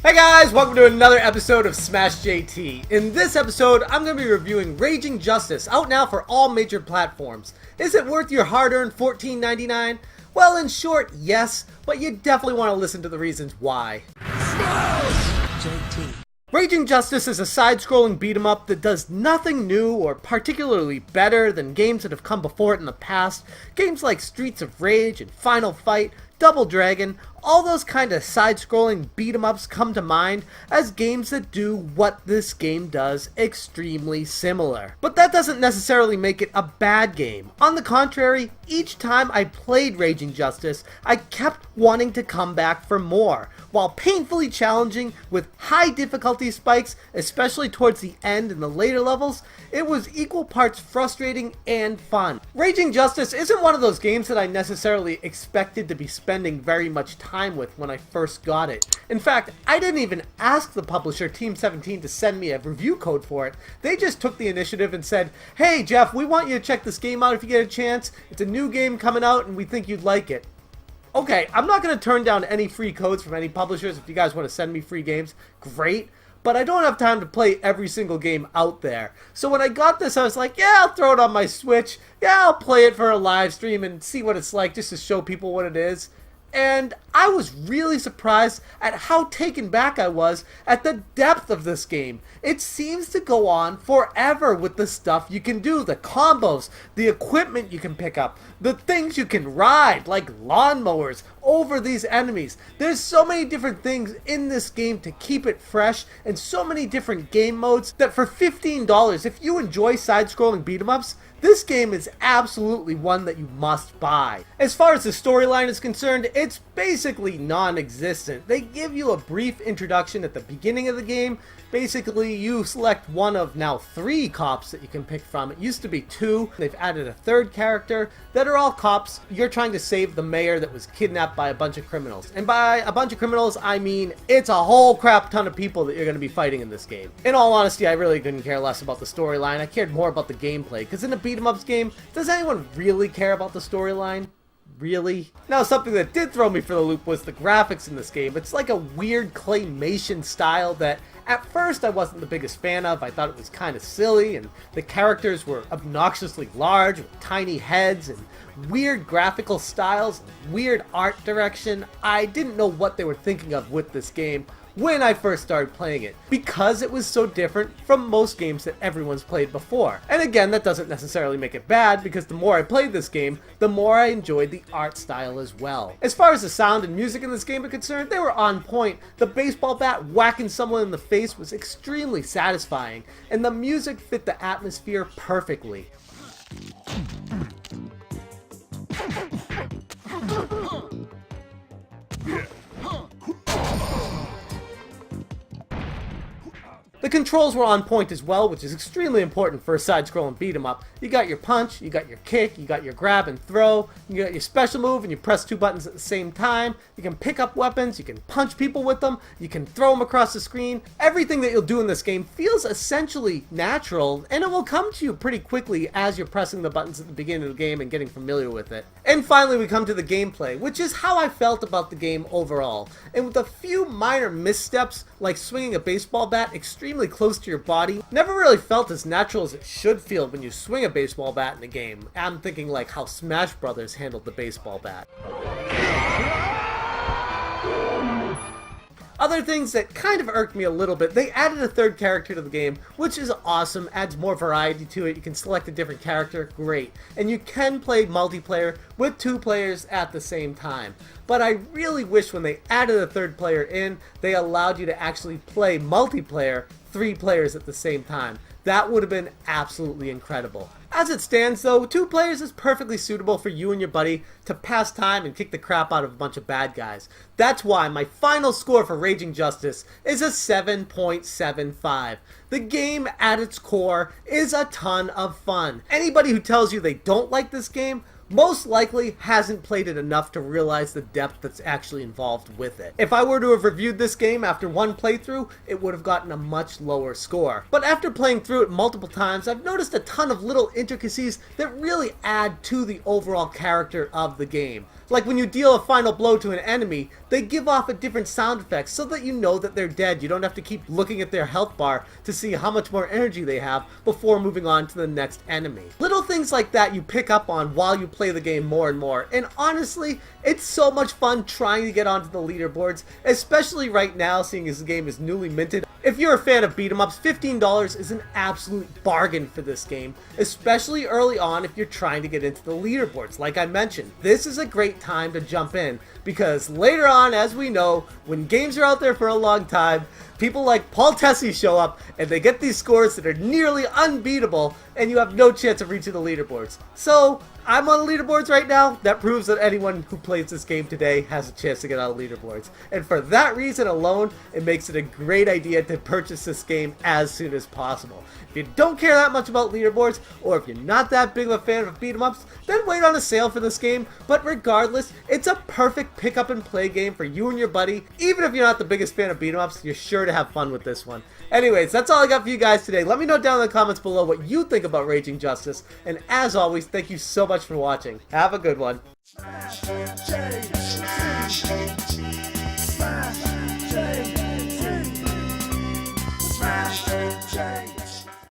Hey guys, welcome to another episode of Smash JT. In this episode, I'm going to be reviewing Raging Justice, out now for all major platforms. Is it worth your hard-earned $14.99? Well, in short, yes, but you definitely want to listen to the reasons why. Smash JT. Raging Justice is a side-scrolling beat-em-up that does nothing new or particularly better than games that have come before it in the past. Games like Streets of Rage and Final Fight, Double Dragon, all those kind of side-scrolling beat-em-ups come to mind as games that do what this game does extremely similar. But that doesn't necessarily make it a bad game. On the contrary, each time I played Raging Justice, I kept wanting to come back for more. While painfully challenging with high difficulty spikes, especially towards the end and the later levels, it was equal parts frustrating and fun. Raging Justice isn't one of those games that I necessarily expected to be spending very much time with when I first got it. In fact, I didn't even ask the publisher Team 17 to send me a review code for it. They just took the initiative and said, "Hey Jeff, we want you to check this game out if you get a chance. It's a new game coming out and we think you'd like it." Okay, I'm not going to turn down any free codes from any publishers. If you guys want to send me free games, great. But I don't have time to play every single game out there. So when I got this, I was like, yeah, I'll throw it on my Switch. Yeah, I'll play it for a live stream and see what it's like just to show people what it is. And I was really surprised at how taken back I was at the depth of this game. It seems to go on forever with the stuff you can do, the combos, the equipment you can pick up, the things you can ride, like lawnmowers, over these enemies. There's so many different things in this game to keep it fresh, and so many different game modes that for $15, if you enjoy side-scrolling beat-em-ups, this game is absolutely one that you must buy. As far as the storyline is concerned, it's basically non-existent. They give you a brief introduction at the beginning of the game. Basically, you select one of now 3 cops that you can pick from. It used to be 2. They've added a 3rd character that are all cops. You're trying to save the mayor that was kidnapped by a bunch of criminals. And by a bunch of criminals, I mean it's a whole crap ton of people that you're going to be fighting in this game. In all honesty, I really couldn't care less about the storyline. I cared more about the gameplay, because in a beat-em-ups game, does anyone really care about the storyline? Really? Now, something that did throw me for the loop was the graphics in this game. It's like a weird claymation style that at first I wasn't the biggest fan of. I thought it was kind of silly, and the characters were obnoxiously large with tiny heads and weird graphical styles, weird art direction. I didn't know what they were thinking of with this game when I first started playing it, because it was so different from most games that everyone's played before. And again, that doesn't necessarily make it bad, because the more I played this game, the more I enjoyed the art style as well. As far as the sound and music in this game are concerned, they were on point. The baseball bat whacking someone in the face was extremely satisfying, and the music fit the atmosphere perfectly. The controls were on point as well, which is extremely important for a side-scrolling beat-em-up. You got your punch, you got your kick, you got your grab and throw, you got your special move, and you press 2 buttons at the same time. You can pick up weapons, you can punch people with them, you can throw them across the screen. Everything that you'll do in this game feels essentially natural, and it will come to you pretty quickly as you're pressing the buttons at the beginning of the game and getting familiar with it. And finally, we come to the gameplay, which is how I felt about the game overall. And with a few minor missteps, like swinging a baseball bat extremely close to your body, never really felt as natural as it should feel when you swing a baseball bat in a game. I'm thinking like how Smash Brothers handled the baseball bat. Other things that kind of irked me a little bit, they added a 3rd character to the game, which is awesome, adds more variety to it. You can select a different character, great. And you can play multiplayer with 2 players at the same time. But I really wish when they added a 3rd player in, they allowed you to actually play multiplayer 3 players at the same time. That would have been absolutely incredible. As it stands though, 2 players is perfectly suitable for you and your buddy to pass time and kick the crap out of a bunch of bad guys. That's why my final score for Raging Justice is a 7.75. The game at its core is a ton of fun. Anybody who tells you they don't like this game, most likely hasn't played it enough to realize the depth that's actually involved with it. If I were to have reviewed this game after one playthrough, it would have gotten a much lower score. But after playing through it multiple times, I've noticed a ton of little intricacies that really add to the overall character of the game. Like when you deal a final blow to an enemy, they give off a different sound effect so that you know that they're dead. You don't have to keep looking at their health bar to see how much more energy they have before moving on to the next enemy. Little things like that you pick up on while you play the game more and more, and honestly, it's so much fun trying to get onto the leaderboards, especially right now seeing as the game is newly minted. If you're a fan of beat 'em ups, $15 is an absolute bargain for this game, especially early on if you're trying to get into the leaderboards. Like I mentioned, this is a great time to jump in, because later on, as we know, when games are out there for a long time, people like Paul Tessie show up and they get these scores that are nearly unbeatable, and you have no chance of reaching the leaderboards. So I'm on the leaderboards right now. That proves that anyone who plays this game today has a chance to get on the leaderboards. And for that reason alone, it makes it a great idea to purchase this game as soon as possible. If you don't care that much about leaderboards, or if you're not that big of a fan of beat 'em ups, then wait on a sale for this game. But regardless, it's a perfect pick up and play game for you and your buddy. Even if you're not the biggest fan of beat 'em ups, you're sure to have fun with this one. Anyways, that's all I got for you guys today. Let me know down in the comments below what you think about Raging Justice. And as always, thank you so much for watching. Have a good one.